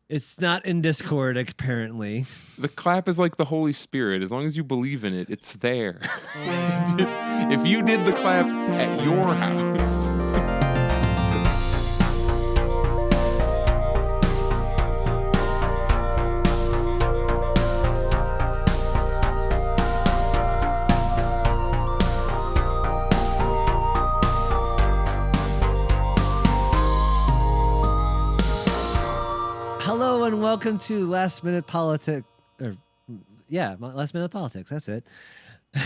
It's not in Discord, apparently. The clap is like the Holy Spirit. As long as you believe in it, it's there. If you did the clap at your house. Hello and welcome to Last Minute Politics. Last Minute Politics. That's it.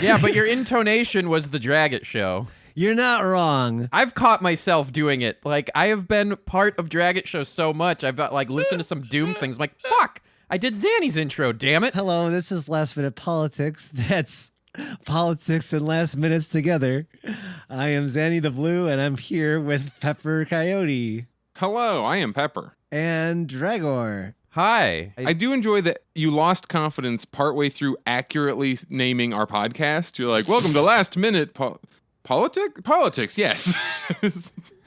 Yeah, but your intonation was the Drag It show. You're not wrong. I've caught myself doing it. Like, I have been part of Drag It show so much. I've got, listened to some Doom things. I'm like, fuck, I did Zanny's intro, damn it. Hello, this is Last Minute Politics. That's politics and last minutes together. I am Zanny the Blue, and I'm here with Pepper Coyote. Hello, I am Pepper. And Dragor. Hi. I do enjoy that you lost confidence partway through accurately naming our podcast. You're like, welcome to Last Minute Politics, yes.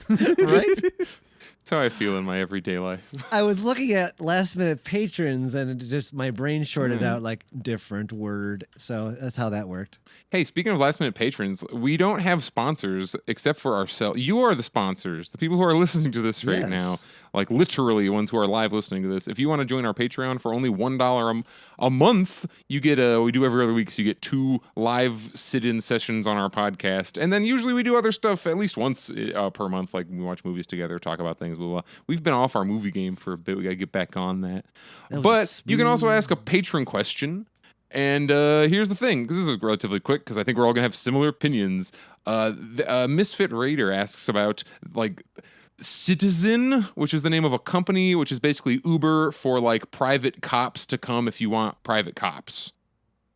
Right? That's how I feel in my everyday life. I was looking at Last Minute Patrons, and it just my brain shorted out like different word. So that's how that worked. Hey, speaking of Last Minute Patrons, we don't have sponsors except for ourselves. You are the sponsors, the people who are listening to this right now. Like literally ones who are live listening to this. If you want to join our Patreon for only $1 a month, you get we do every other week, so you get 2 live sit-in sessions on our podcast. And then usually we do other stuff at least once per month, like we watch movies together, talk about things. Blah, blah. We've been off our movie game for a bit. We got to get back on that. But you can also ask a patron question. And here's the thing, because this is relatively quick, because I think we're all going to have similar opinions. Misfit Raider asks about, Citizen, which is the name of a company, which is basically Uber for, private cops to come if you want private cops.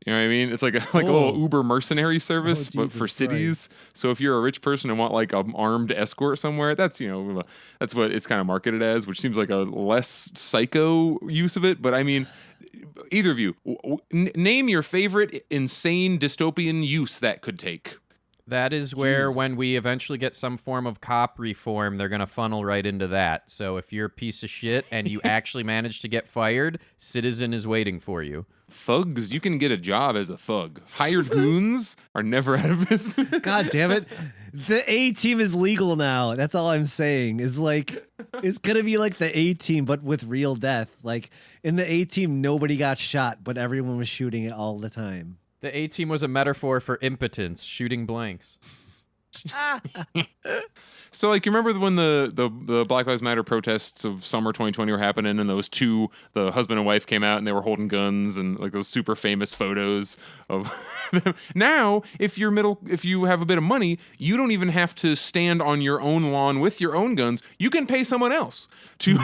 You know what I mean? It's like a little Uber mercenary service, but for cities. So if you're a rich person and want, an armed escort somewhere, that's what it's kind of marketed as, which seems like a less psycho use of it. But, I mean, either of you, name your favorite insane dystopian use that could take. That is where, when we eventually get some form of cop reform, they're going to funnel right into that. So if you're a piece of shit and you actually manage to get fired, Citizen is waiting for you. Thugs, you can get a job as a thug. Hired goons are never out of business. God damn it. The A-Team is legal now. That's all I'm saying. It's going to be like the A-Team, but with real death. Like, in the A-Team, nobody got shot, but everyone was shooting it all the time. The A-Team was a metaphor for impotence, shooting blanks. So, you remember when the Black Lives Matter protests of summer 2020 were happening, and those two, the husband and wife, came out and they were holding guns, and those super famous photos of them. Now, if you have a bit of money, you don't even have to stand on your own lawn with your own guns. You can pay someone else to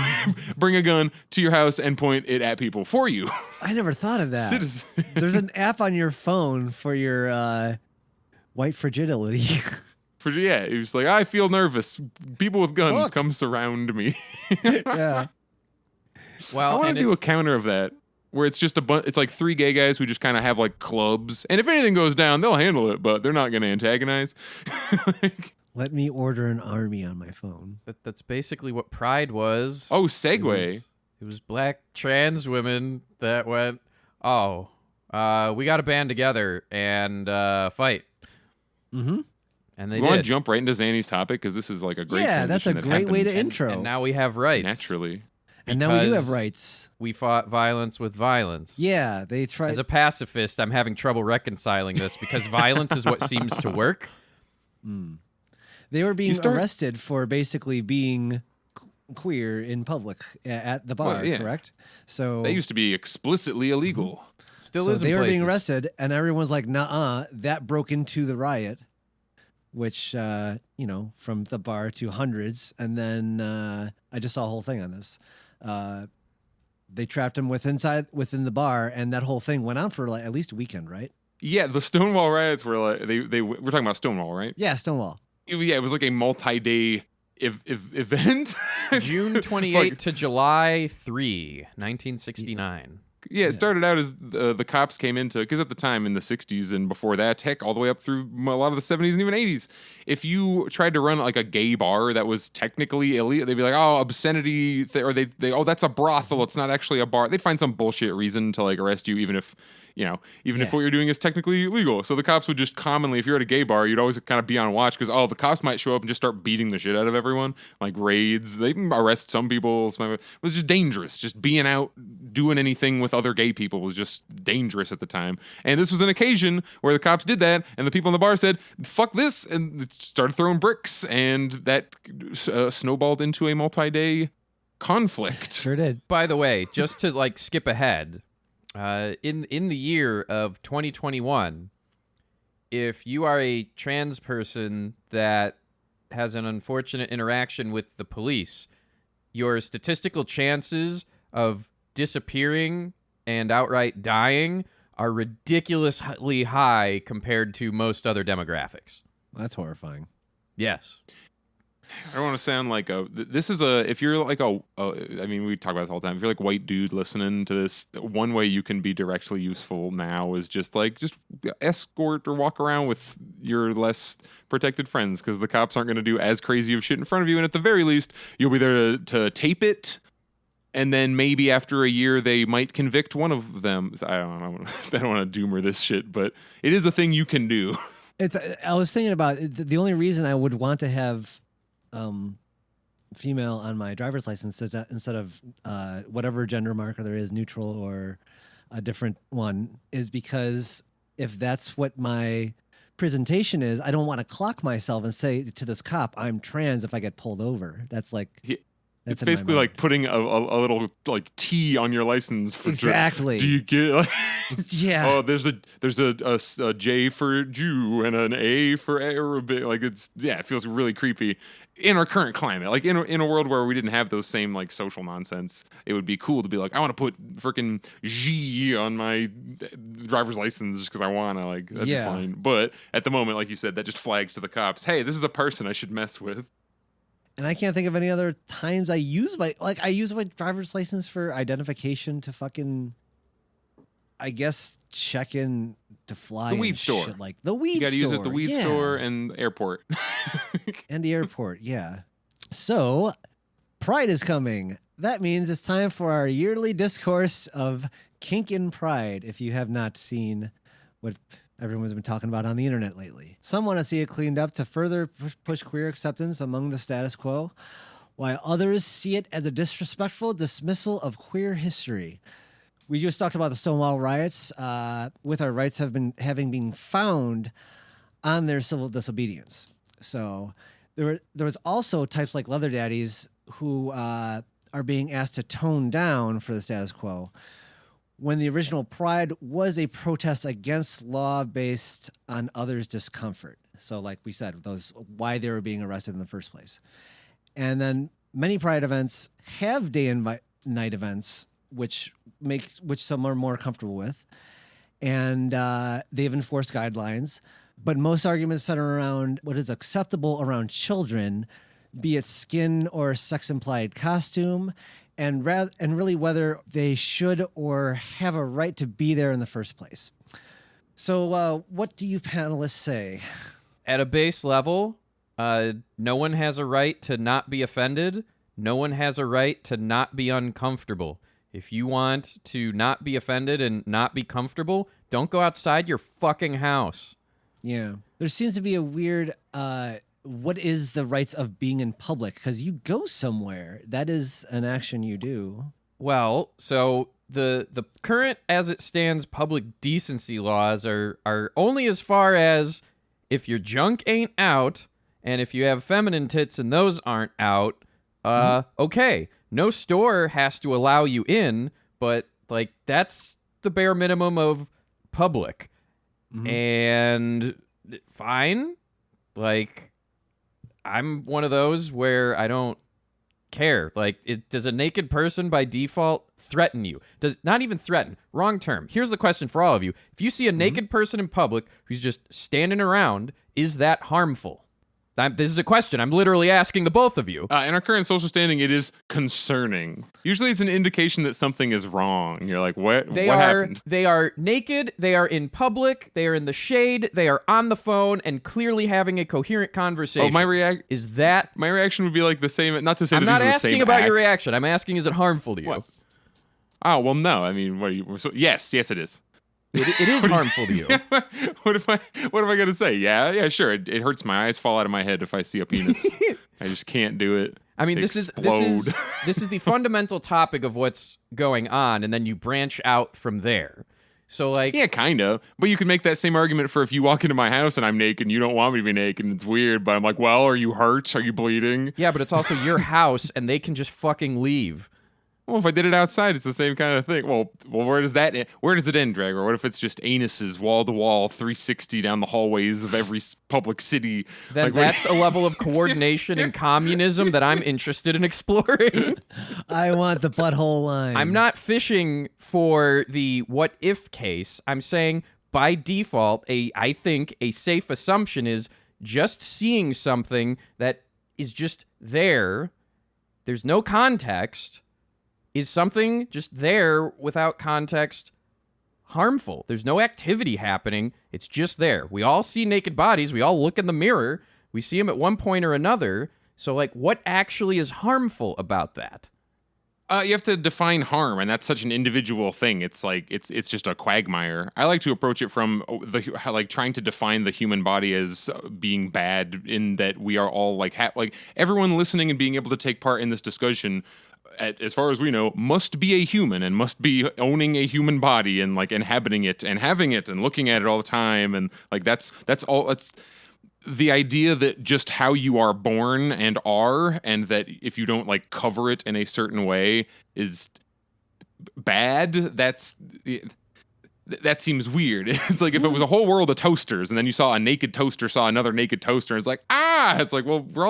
bring a gun to your house and point it at people for you. I never thought of that. There's an app on your phone for your white fragility. Yeah, he was like, I feel nervous. People with guns come surround me. Yeah. Well, I want to do a counter of that, where it's just it's like 3 gay guys who just kind of have clubs, and if anything goes down, they'll handle it, but they're not going to antagonize. Let me order an army on my phone. That's basically what Pride was. Oh, segue. It was black trans women that went, we got to band together and fight. Mm-hmm. And they want to jump right into Zanny's topic, because this is a great that's a great way to intro. And now we have rights. Naturally. And now we do have rights. We fought violence with violence. Yeah, they tried. As a pacifist, I'm having trouble reconciling this, because violence is what seems to work. They were being arrested for basically being queer in public at the bar, correct? So they used to be explicitly illegal. Still is in they were being places. arrested, and everyone's like, "Nuh-uh, that broke into the riot." Which, from the bar to hundreds. And then I just saw a whole thing on this. They trapped him within the bar, and that whole thing went on for at least a weekend, right? Yeah, the Stonewall Riots were we're talking about Stonewall, right? Yeah, Stonewall. Yeah, it was like a multi-day event. June 28 to July 3, 1969. Yeah, it started out as the cops came into, because at the time in the 60s and before that, heck, all the way up through a lot of the 70s and even 80s, if you tried to run like a gay bar that was technically illegal, they'd be like, oh, obscenity, or they oh, that's a brothel, it's not actually a bar. They'd find some bullshit reason to like arrest you, even if if what you're doing is technically illegal. So the cops would just commonly, if you're at a gay bar, you'd always kind of be on watch because, the cops might show up and just start beating the shit out of everyone, like raids. They arrest some people. It was just dangerous. Just being out, doing anything with other gay people was just dangerous at the time. And this was an occasion where the cops did that, and the people in the bar said, fuck this, and started throwing bricks, and that snowballed into a multi-day conflict. Sure did. By the way, just to like skip ahead, in the year of 2021, if you are a trans person that has an unfortunate interaction with the police, your statistical chances of disappearing and outright dying are ridiculously high compared to most other demographics. That's horrifying. Yes. I don't want to sound like if you're like I mean, we talk about this all the time. If you're like a white dude listening to this, one way you can be directly useful now is just escort or walk around with your less protected friends, because the cops aren't going to do as crazy of shit in front of you. And at the very least, you'll be there to tape it. And then maybe after a year, they might convict one of them. I don't know. I don't want to doomer this shit, but it is a thing you can do. I was thinking about the only reason I would want to have female on my driver's license instead of whatever gender marker there is, neutral or a different one, is because if that's what my presentation is, I don't want to clock myself and say to this cop, I'm trans if I get pulled over. That's like... Yeah. It's basically like putting a little like T on your license for exactly. Do you get like, yeah? Oh, there's a J for Jew and an A for Arabic. Like it feels really creepy in our current climate. Like in a world where we didn't have those same like social nonsense, it would be cool to be like, I want to put freaking G on my driver's license just because I want to. Like that'd be fine. But at the moment, like you said, that just flags to the cops. Hey, this is a person I should mess with. And I can't think of any other times I use my driver's license for identification to fucking, I guess, check in to fly. The weed store. Shit like the weed store. You got to use it at the weed store and the airport. And the airport, yeah. So, Pride is coming. That means it's time for our yearly discourse of Kink and Pride, if you have not seen what everyone's been talking about on the internet lately. Some want to see it cleaned up to further push queer acceptance among the status quo, while others see it as a disrespectful dismissal of queer history. We just talked about the Stonewall Riots, with our rights having been found on their civil disobedience. So there was also types like Leather Daddies who are being asked to tone down for the status quo, when the original Pride was a protest against law based on others' discomfort. So like we said, why they were being arrested in the first place. And then many Pride events have day and night events, which some are more comfortable with. And they've enforced guidelines. But most arguments center around what is acceptable around children, be it skin or sex-implied costume, and really whether they should or have a right to be there in the first place. So what do you panelists say? At a base level, no one has a right to not be offended. No one has a right to not be uncomfortable. If you want to not be offended and not be comfortable, don't go outside your fucking house. Yeah. There seems to be a weird... what is the rights of being in public? Because you go somewhere. That is an action you do. Well, so the current, as it stands, public decency laws are only as far as if your junk ain't out and if you have feminine tits and those aren't out, okay. No store has to allow you in, but like that's the bare minimum of public. Mm-hmm. And fine. Like, I'm one of those where I don't care. Like, does a naked person by default threaten you? Does not even threaten. Wrong term. Here's the question for all of you. If you see a naked person in public who's just standing around, is that harmful? This is a question. I'm literally asking the both of you. In our current social standing, it is concerning. Usually it's an indication that something is wrong. You're like, what happened? They are naked. They are in public. They are in the shade. They are on the phone and clearly having a coherent conversation. Oh, my reaction would be like the same. Not to say I'm that not these are the same asking about act. your reaction. I'm asking, is it harmful to you? What? Oh, well, no. I mean, what are you? So, yes, it is. It is harmful to you. What am I gonna say? Yeah, sure. It hurts. My eyes fall out of my head if I see a penis. I just can't do it. I mean, this is the fundamental topic of what's going on, and then you branch out from there. So, like, yeah, kind of. But you can make that same argument for if you walk into my house and I'm naked and you don't want me to be naked and it's weird, but I'm like, well, are you hurt? Are you bleeding? Yeah, but it's also your house, and they can just fucking leave. Well, if I did it outside, it's the same kind of thing. Well, where does it end, Drag? Or what if it's just anuses wall to wall, 360 down the hallways of every public city? Then that's a level of coordination and communism that I'm interested in exploring. I want the butthole line. I'm not fishing for the what if case. I'm saying by default, I think a safe assumption is just seeing something that is just there. There's no context. Is something just there without context harmful? There's no activity happening. It's just there. We all see naked bodies. We all look in the mirror. We see them at one point or another. So, like, what actually is harmful about that? You have to define harm, and that's such an individual thing. It's like it's just a quagmire. I like to approach it from trying to define the human body as being bad, in that we are all like everyone listening and being able to take part in this discussion, as far as we know, must be a human and must be owning a human body and like inhabiting it and having it and looking at it all the time. And like that's the idea that just how you are born and are, and that if you don't like cover it in a certain way is bad. That seems weird. It's like if it was a whole world of toasters and then you saw a naked toaster saw another naked toaster, and it's like, it's like, well, we're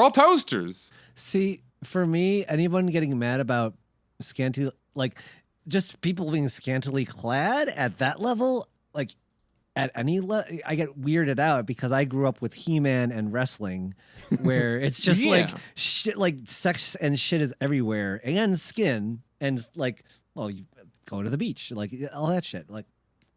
all toasters. See, for me, anyone getting mad about just people being scantily clad at that level, like at any level, I get weirded out because I grew up with He-Man and wrestling, where it's just like shit, like sex and shit is everywhere, and skin, and like, well, you go to the beach, like all that shit, like.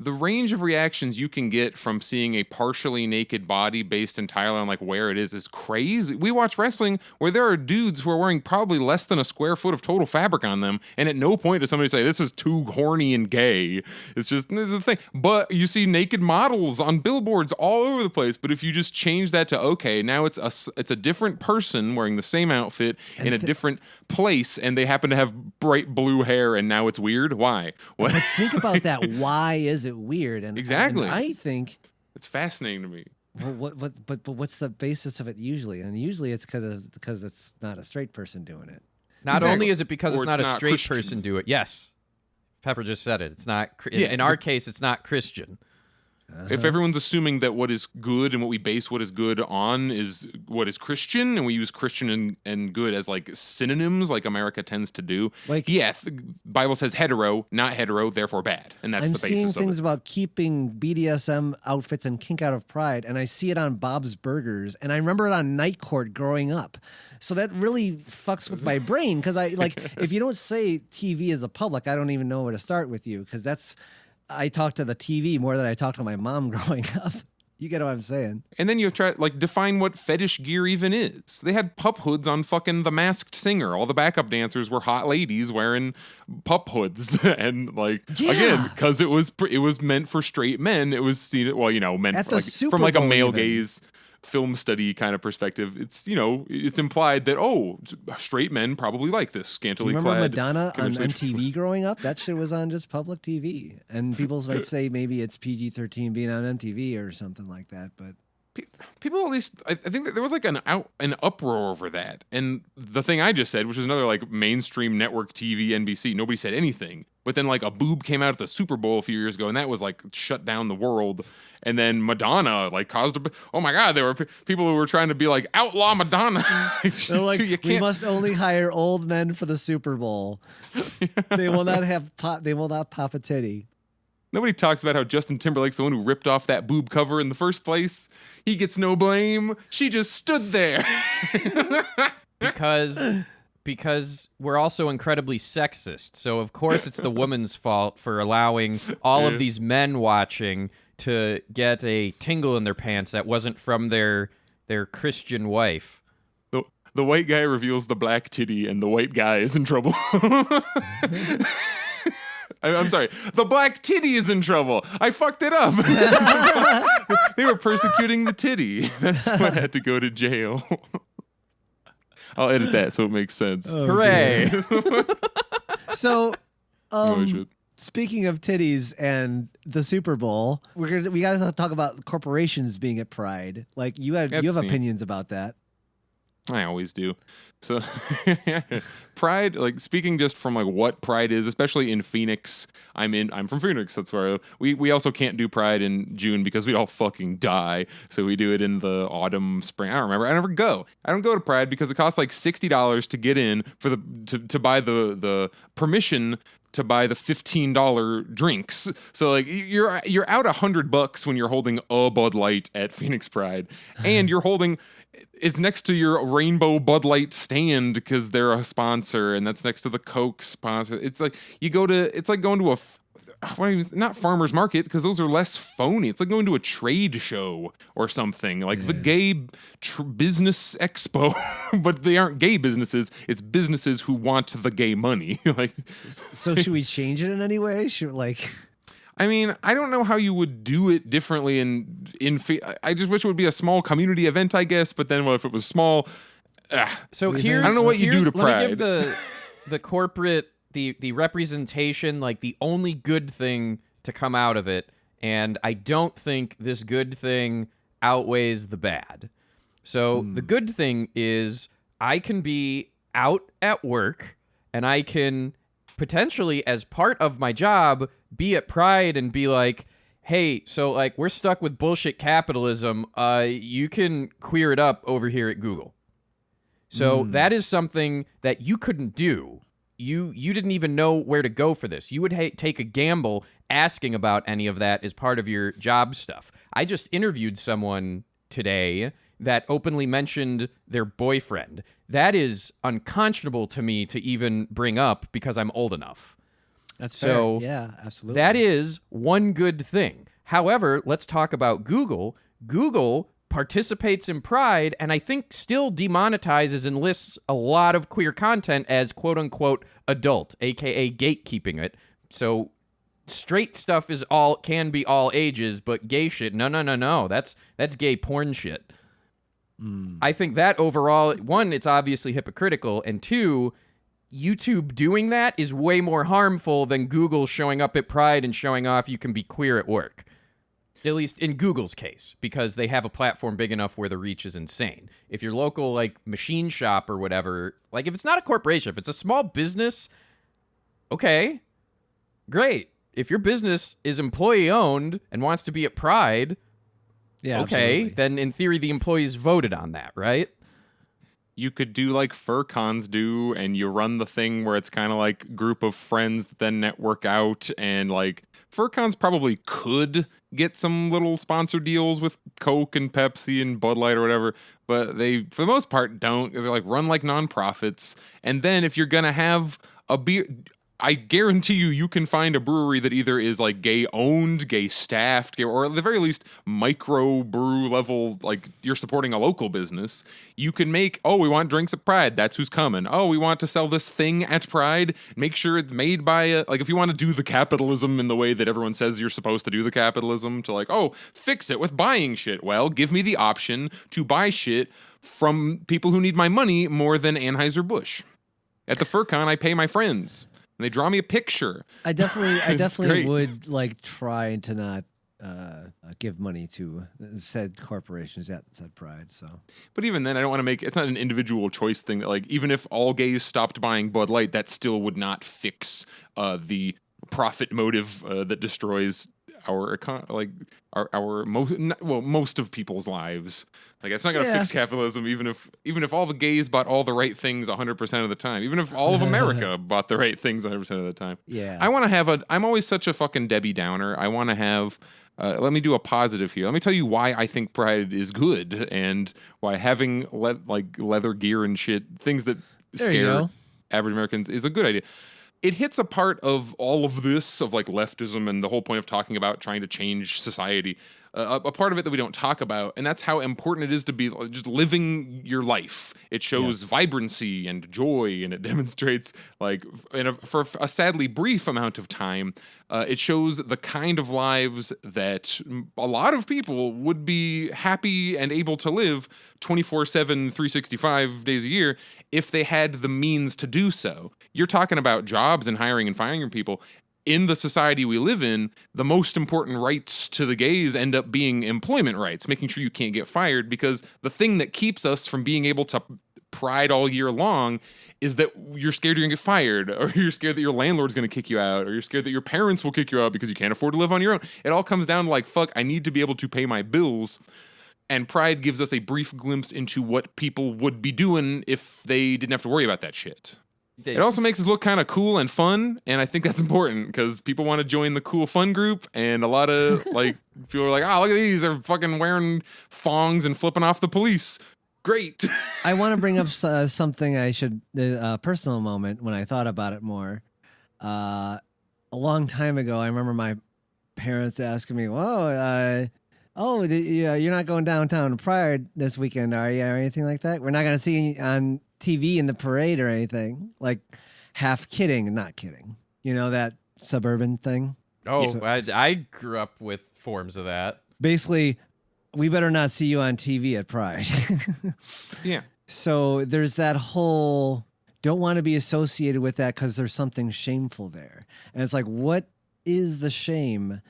The range of reactions you can get from seeing a partially naked body based entirely on like where it is crazy. We watch wrestling where there are dudes who are wearing probably less than a square foot of total fabric on them, and at no point does somebody say this is too horny and gay. It's just the thing. But you see naked models on billboards all over the place. But if you just change that to okay, now it's a different person wearing the same outfit in a different place, and they happen to have bright blue hair, and now it's weird. Why? What? But think about that. Why is it weird? And exactly. And I think it's fascinating to me. Well, but what's the basis of it usually? And usually it's because it's not a straight person doing it. Not only is it because Or it's not a straight Christian. person do it. Yes, Pepper just said it. It's not. In our case, it's not Christian. If everyone's assuming that what is good and what we base what is good on is what is Christian, and we use Christian and good as like synonyms, like America tends to do, like Bible says hetero, not hetero, therefore bad, and that's the basis of it. I'm seeing things about keeping BDSM outfits and kink out of pride, and I see it on Bob's Burgers, and I remember it on Night Court growing up. So that really fucks with my brain, because I like if you don't say TV is the public, I don't even know where to start with you, because I talk to the TV more than I talk to my mom growing up. You get what I'm saying? And then you try define what fetish gear even is. They had pup hoods on fucking The Masked Singer. All the backup dancers were hot ladies wearing pup hoods, and again, because it was meant for straight men. It was seen meant at for, the Super from like a Bowl male even. gaze film study kind of perspective. It's it's implied that straight men probably like this scantily clad. Remember Madonna on MTV growing up? That shit was on just public TV, and people might say maybe it's PG-13 being on MTV or something like that. But people, at least, I think that there was like an uproar over that. And the thing I just said, which is another like mainstream network TV, NBC, nobody said anything. But then like a boob came out at the Super Bowl a few years ago, and that was like shut down the world. And then Madonna like caused oh my God, there were people who were trying to be like outlaw Madonna. We must only hire old men for the Super Bowl. They will not pop a titty. Nobody talks about how Justin Timberlake's the one who ripped off that boob cover in the first place. He gets no blame. She just stood there. Because we're also incredibly sexist. So of course it's the woman's fault for allowing all of these men watching to get a tingle in their pants that wasn't from their Christian wife. The white guy reveals the black titty, and the white guy is in trouble. I'm sorry. The black titty is in trouble. I fucked it up. They were persecuting the titty. That's why I had to go to jail. I'll edit that so it makes sense. Oh, hooray. So, speaking of titties and the Super Bowl, we got to talk about corporations being at Pride. Like you have opinions about that. I always do. So Pride, like speaking just from like what Pride is, especially in Phoenix. I'm from Phoenix. That's where we also can't do Pride in June because we'd all fucking die. So we do it in the autumn, spring. I don't remember. I never go. I don't go to Pride because it costs like $60 to get in for to buy the permission to buy the $15 drinks. So like you're out $100 when you're holding a Bud Light at Phoenix Pride, and you're holding. It's next to your Rainbow Bud Light stand because they're a sponsor, and that's next to the Coke sponsor. It's like it's like going to not farmer's market because those are less phony. It's like going to a trade show or something like the gay business expo, but they aren't gay businesses. It's businesses who want the gay money. Like, so should we change it in any way? I mean, I don't know how you would do it differently I just wish it would be a small community event, I guess. But then, if it was small? So I don't know what you do to Pride. Let me give the corporate the representation, like the only good thing to come out of it, and I don't think this good thing outweighs the bad. So the good thing is I can be out at work, and I can potentially, as part of my job, be at Pride and be like, hey, so like we're stuck with bullshit capitalism. You can queer it up over here at Google. So that is something that you couldn't do. You didn't even know where to go for this. You would take a gamble asking about any of that as part of your job stuff. I just interviewed someone today that openly mentioned their boyfriend. That is unconscionable to me to even bring up because I'm old enough. That's fair. So yeah, absolutely. That is one good thing. However, let's talk about Google. Google participates in Pride and I think still demonetizes and lists a lot of queer content as quote-unquote adult, aka gatekeeping it. So straight stuff can be all ages, but gay shit, no. That's gay porn shit. I think that overall, one, it's obviously hypocritical, and two, YouTube doing that is way more harmful than Google showing up at Pride and showing off you can be queer at work. At least in Google's case, because they have a platform big enough where the reach is insane. If your local like machine shop or whatever, like if it's not a corporation, if it's a small business, okay, great. If your business is employee owned and wants to be at Pride, yeah, okay, absolutely. then in theory the employees voted on that, right? You could do like fur cons do, and you run the thing where it's kind of like group of friends that then network out, and like fur cons probably could get some little sponsor deals with Coke and Pepsi and Bud Light or whatever, but they for the most part don't. They're like run like nonprofits, and then if you're gonna have a beer, I guarantee you can find a brewery that either is like gay owned, gay staffed, or at the very least micro brew level, like you're supporting a local business. You can make, we want drinks at Pride. That's who's coming. We want to sell this thing at Pride. Make sure it's made by like if you want to do the capitalism in the way that everyone says you're supposed to do the capitalism to like, fix it with buying shit. Well, give me the option to buy shit from people who need my money more than Anheuser-Busch. At the FurCon, I pay my friends. And they draw me a picture. I definitely great. would like try to not give money to said corporations at said Pride. So, but even then, I don't want to make it's not an individual choice thing. That like even if all gays stopped buying Bud Light, that still would not fix the profit motive that destroys most of people's lives. Like, it's not going to fix capitalism, even if all the gays bought all the right things 100% of the time, even if all of America bought the right things 100% of the time. Yeah. I'm always such a fucking Debbie Downer. I want to have, let me do a positive here. Let me tell you why I think Pride is good, and why having leather gear and shit, things that scare average Americans, is a good idea. It hits a part of all of this, of like leftism and the whole point of talking about trying to change society, a part of it that we don't talk about, and that's how important it is to be just living your life. It shows vibrancy and joy, and it demonstrates, like, for a sadly brief amount of time, it shows the kind of lives that a lot of people would be happy and able to live 24/7, 365 days a year if they had the means to do so. You're talking about jobs and hiring and firing people. In the society we live in, the most important rights to the gays end up being employment rights, making sure you can't get fired, because the thing that keeps us from being able to pride all year long is that you're scared you're gonna get fired, or you're scared that your landlord's gonna kick you out, or you're scared that your parents will kick you out because you can't afford to live on your own. It all comes down to like, fuck, I need to be able to pay my bills. And Pride gives us a brief glimpse into what people would be doing if they didn't have to worry about that shit. It also makes us look kind of cool and fun, and I think that's important because people want to join the cool fun group, and a lot of like people are like, "Oh, look at these! They're fucking wearing thongs and flipping off the police." Great. I want to bring up something a personal moment when I thought about it more. A long time ago, I remember my parents asking me, "Whoa, you're not going downtown to Pride this weekend, are you?" or anything like that. We're not going to see you on TV in the parade or anything. Like, half kidding, not kidding. You know, that suburban thing? Oh, I grew up with forms of that. Basically, we better not see you on TV at Pride. Yeah. So there's that whole, don't want to be associated with that because there's something shameful there. And it's like, what is the shame?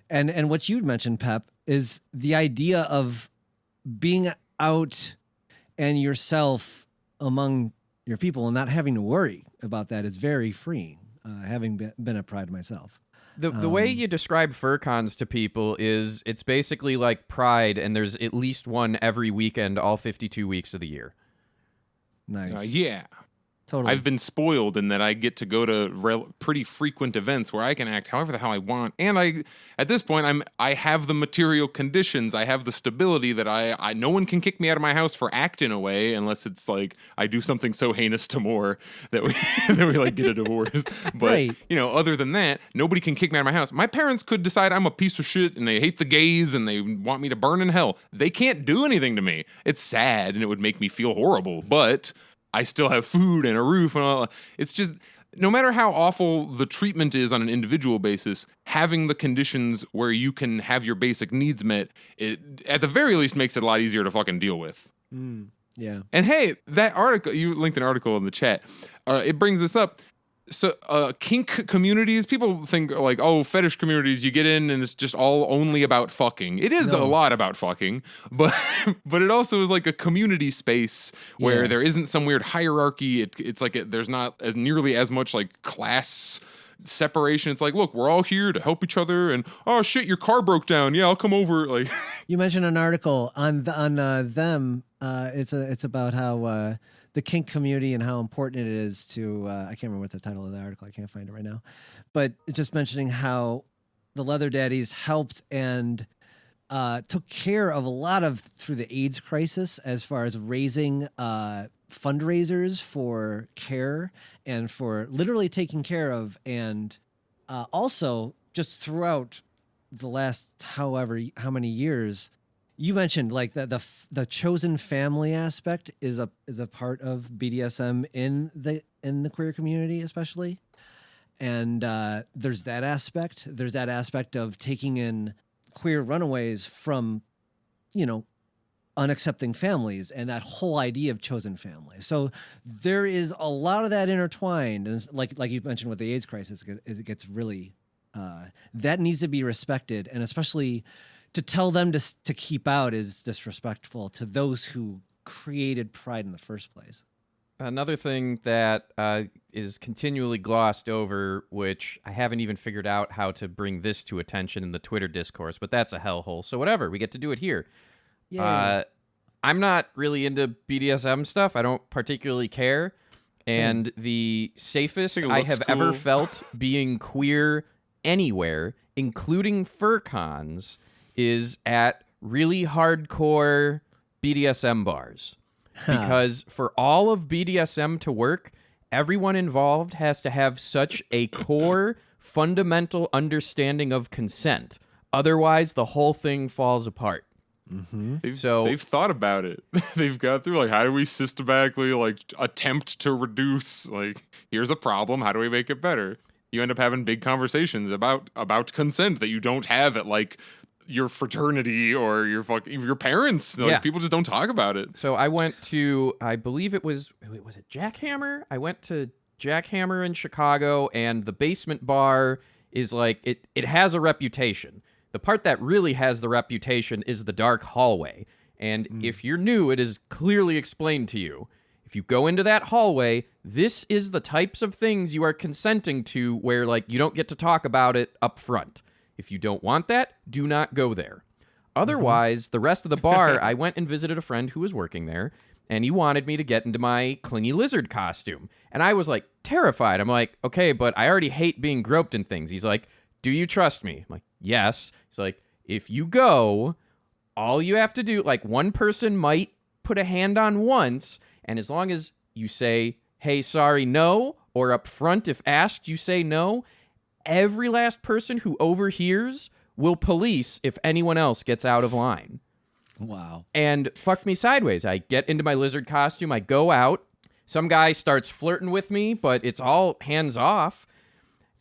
And what you'd mentioned, Pep, is the idea of being out and yourself among your people and not having to worry about that is very freeing, having been at Pride myself. The way you describe FurCons to people is it's basically like Pride, and there's at least one every weekend, all 52 weeks of the year. Nice. Yeah. Totally. I've been spoiled in that I get to go to pretty frequent events where I can act however the hell I want, and at this point I have the material conditions, I have the stability that I no one can kick me out of my house for acting away unless it's like I do something so heinous to more that we that we like get a divorce. But right. You know, other than that, nobody can kick me out of my house. My parents could decide I'm a piece of shit and they hate the gays and they want me to burn in hell. They can't do anything to me. It's sad and it would make me feel horrible, but I still have food and a roof and all. It's just, no matter how awful the treatment is on an individual basis, having the conditions where you can have your basic needs met, it at the very least makes it a lot easier to fucking deal with. Yeah. And hey, that article, you linked an article in the chat. It brings this up. So kink communities, people think like, oh, fetish communities, you get in and it's just all only about fucking. It is a lot about fucking, but it also is like a community space where there isn't some weird hierarchy. It's like there's not as nearly as much like class separation. It's like, look, we're all here to help each other, and oh shit, your car broke down. Yeah, I'll come over. Like, you mentioned an article on them. It's about how the kink community and how important it is to, I can't remember what the title of the article, I can't find it right now, but just mentioning how the Leather Daddies helped and took care of a lot of through the AIDS crisis as far as raising fundraisers for care and for literally taking care of, and also just throughout the last how many years. You mentioned like the chosen family aspect is a part of BDSM in the queer community, especially, and there's that aspect. There's that aspect of taking in queer runaways from, unaccepting families, and that whole idea of chosen family. So there is a lot of that intertwined, and like you mentioned with the AIDS crisis, it gets really that needs to be respected, and especially. To tell them to keep out is disrespectful to those who created Pride in the first place. Another thing that is continually glossed over, which I haven't even figured out how to bring this to attention in the Twitter discourse, but that's a hellhole. So whatever, we get to do it here. Yeah. I'm not really into BDSM stuff. I don't particularly care. And the safest I have ever felt being queer anywhere, including fur cons, is at really hardcore BDSM bars. Because for all of BDSM to work, everyone involved has to have such a core, fundamental understanding of consent. Otherwise, the whole thing falls apart. Mm-hmm. They've thought about it. They've got through, like, how do we systematically, like, attempt to reduce, like, here's a problem, how do we make it better? You end up having big conversations about consent that you don't have at, like, your fraternity or your parents. Like, people just don't talk about it. So I went to, I believe was it Jackhammer? I went to Jackhammer in Chicago, and the basement bar is like, it has a reputation. The part that really has the reputation is the dark hallway. And if you're new, it is clearly explained to you. If you go into that hallway, this is the types of things you are consenting to where, like, you don't get to talk about it up front. If you don't want that, do not go there. Otherwise, the rest of the bar, I went and visited a friend who was working there, and he wanted me to get into my clingy lizard costume. And I was, like, terrified. I'm like, okay, but I already hate being groped in things. He's like, do you trust me? I'm like, yes. He's like, if you go, all you have to do, like, one person might put a hand on once, and as long as you say, hey, sorry, no, or up front, if asked, you say no, every last person who overhears will police if anyone else gets out of line. Wow. And fuck me sideways. I get into my lizard costume. I go out. Some guy starts flirting with me, but it's all hands off.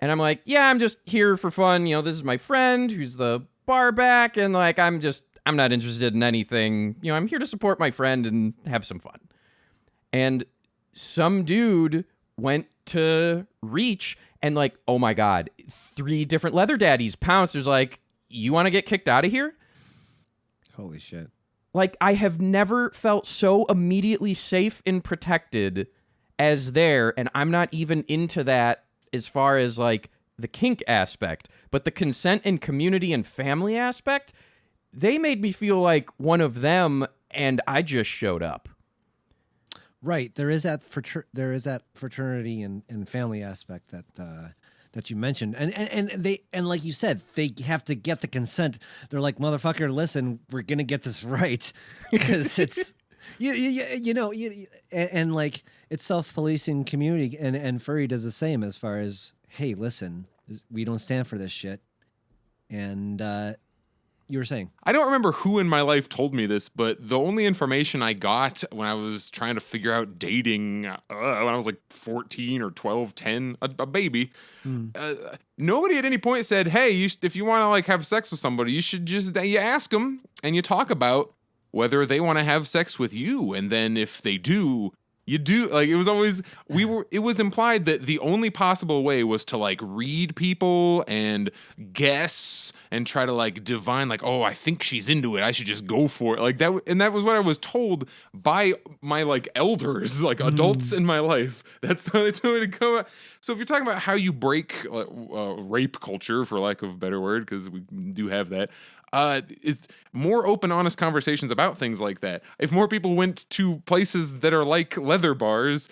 And I'm like, yeah, I'm just here for fun. You know, this is my friend who's the bar back. And, like, I'm not interested in anything. You know, I'm here to support my friend and have some fun. And some dude went to reach, and, like, oh my God, 3 different leather daddies pounced. There's like, you want to get kicked out of here? Holy shit. Like, I have never felt so immediately safe and protected as there, and I'm not even into that as far as, like, the kink aspect. But the consent and community and family aspect, they made me feel like one of them, and I just showed up. Right, there is that fraternity and family aspect that you mentioned, and like you said, they have to get the consent. They're like, motherfucker, listen, we're gonna get this right, because it's and like, it's self-policing community, and furry does the same as far as, hey, listen, we don't stand for this shit, and you were saying? I don't remember who in my life told me this, but the only information I got when I was trying to figure out dating when I was like 14 or 12, 10, a baby, nobody at any point said, hey, if you want to, like, have sex with somebody, you should just, you ask them and you talk about whether they want to have sex with you. And then if they do, you do. Like, it was always, it was implied that the only possible way was to, like, read people and guess and try to, like, divine, like, oh, I think she's into it, I should just go for it. Like, that, and that was what I was told by my, like, elders, like, adults in my life. That's how they told me to go. So if you're talking about how you break rape culture, for lack of a better word, because we do have that, it's more open, honest conversations about things like that. If more people went to places that are like leather bars,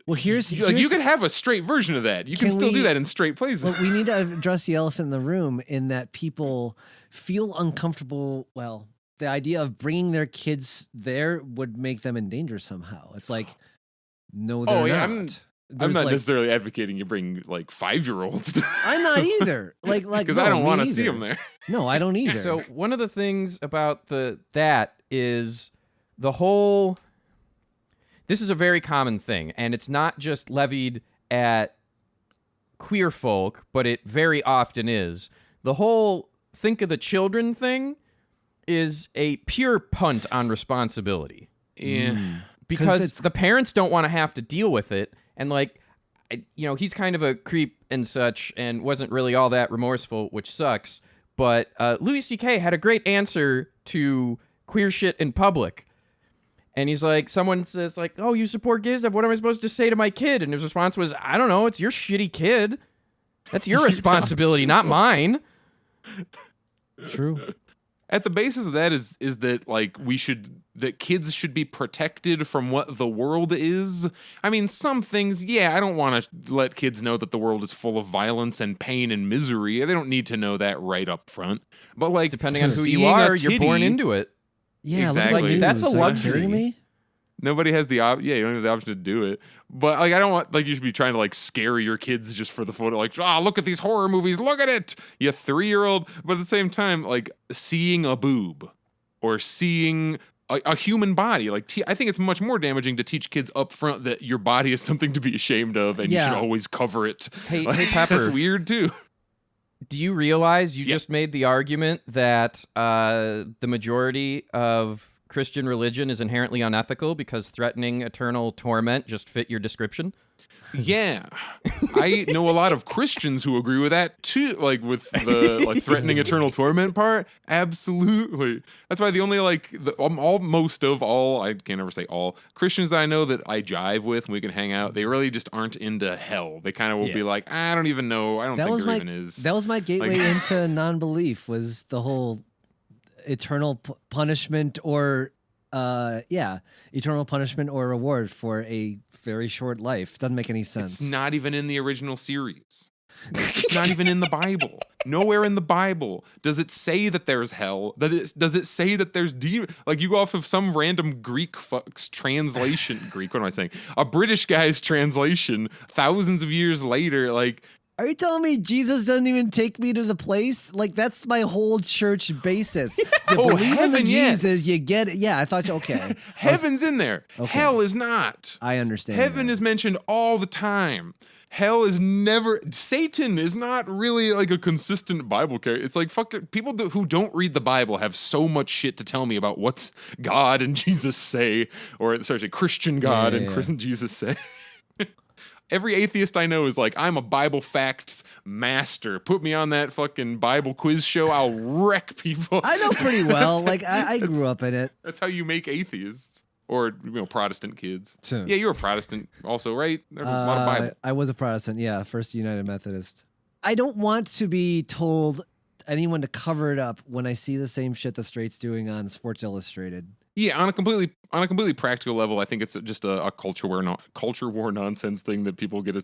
well, here's you could have a straight version of that. You can still do that in straight places. Well, we need to address the elephant in the room, in that people feel uncomfortable. Well, the idea of bringing their kids there would make them in danger somehow. It's like, no, they're not. I'm not necessarily advocating you bring, like, 5-year-olds. I'm not either. Like, because I don't want to see them there. No, I don't either. So one of the things about that is the whole. This is a very common thing, and it's not just levied at queer folk, but it very often is. The whole think of the children thing is a pure punt on responsibility. Yeah. Because the parents don't want to have to deal with it. And, like, he's kind of a creep and such, and wasn't really all that remorseful, which sucks. But Louis C.K. had a great answer to queer shit in public. And he's like, someone says like, "Oh, you support gay stuff. What am I supposed to say to my kid?" And his response was, "I don't know. It's your shitty kid. That's your responsibility, not mine." True. At the basis of that is that like that kids should be protected from what the world is. I mean, some things, I don't want to let kids know that the world is full of violence and pain and misery. They don't need to know that right up front. But like, depending on who you are, you're born into it. Yeah, exactly. Like, that's a Are you luxury. kidding me? Nobody has the you don't have the option to do it. But like, I don't want like you should be trying to like scare your kids just for the photo. Like, look at these horror movies. Look at it, you 3-year-old. But at the same time, like seeing a boob or seeing a human body, like I think it's much more damaging to teach kids up front that your body is something to be ashamed of and you should always cover it. Hey, like, hey, Pepper. That's weird too. Do you realize you just made the argument that the majority of Christian religion is inherently unethical because threatening eternal torment just fit your description? Yeah, I know a lot of Christians who agree with that too, like with the like threatening eternal torment part. Absolutely, that's why the only like most of all, I can't ever say all Christians that I know that I jive with and we can hang out, they really just aren't into hell. They kind of will be like, I don't even know. I don't think there even is. That was my gateway into non-belief, was the whole eternal punishment or eternal punishment or reward for a very short life. Doesn't make any sense. It's not even in the original series. It's not even in the Bible. Nowhere in the Bible does it say that there's hell. Does it say that there's demon? Like, you go off of some random Greek fuck's translation. Greek, what am I saying? A British guy's translation thousands of years later, like... Are you telling me Jesus doesn't even take me to the place? Like, that's my whole church basis. You believe in the Jesus, you get it. Yeah, I thought, okay. Heaven's in there. Okay. Hell is not. I understand. Heaven is mentioned all the time. Hell is never... Satan is not really like a consistent Bible character. It's like, people who don't read the Bible have so much shit to tell me about what's God and Jesus say. Or, Christian God and Christian Jesus say. Every atheist I know is like, I'm a Bible facts master. Put me on that fucking Bible quiz show. I'll wreck people. I know pretty well. Like, I grew up in it. That's how you make atheists. Or, Protestant kids. So, yeah, you were a Protestant also, right? There's a lot of Bible. I was a Protestant, First United Methodist. I don't want to be told anyone to cover it up when I see the same shit the straight's doing on Sports Illustrated. Yeah, on a completely practical level, I think it's just a culture war nonsense thing that people get a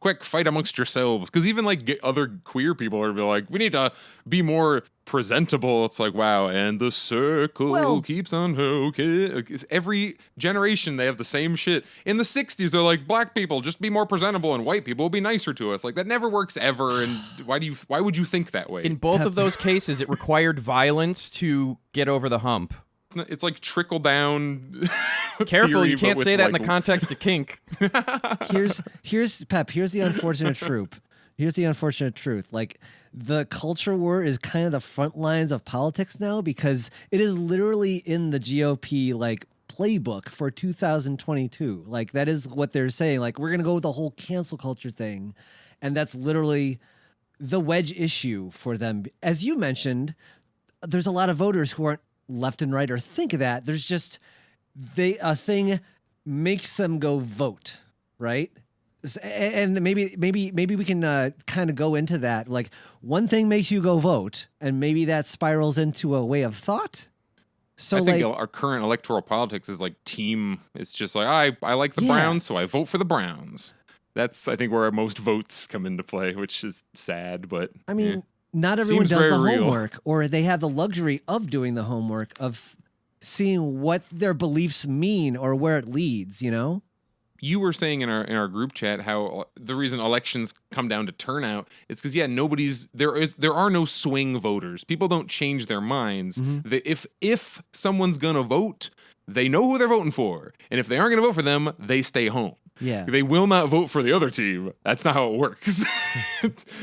quick fight amongst yourselves. Because even like other queer people are like, we need to be more presentable. It's like, wow, and the circle keeps on okay. Every generation they have the same shit. In the 60s, they're like, black people just be more presentable, and white people will be nicer to us. Like, that never works ever. And why would you think that way? In both of those cases, it required violence to get over the hump. It's like trickle down. Careful, theory, you can't say that in the context of kink. Here's Pep. Here's the unfortunate truth. Here's the unfortunate truth. Like, the culture war is kind of the front lines of politics now, because it is literally in the GOP like playbook for 2022. Like, that is what they're saying. Like, we're gonna go with the whole cancel culture thing, and that's literally the wedge issue for them. As you mentioned, there's a lot of voters who aren't left and right or think of that. There's just a thing makes them go vote, right? And maybe we can kind of go into that. Like, one thing makes you go vote, and maybe that spirals into a way of thought. So I think our current electoral politics is like team. It's just like, I like the Browns, so I vote for the Browns. That's, I think, where most votes come into play, which is sad, but I mean, not everyone does the homework, or they have the luxury of doing the homework, of seeing what their beliefs mean or where it leads, you know? You were saying in our group chat how the reason elections come down to turnout is because there are no swing voters. People don't change their minds. Mm-hmm. If someone's gonna vote, they know who they're voting for, and if they aren't gonna vote for them, they stay home. Yeah, they will not vote for the other team. That's not how it works.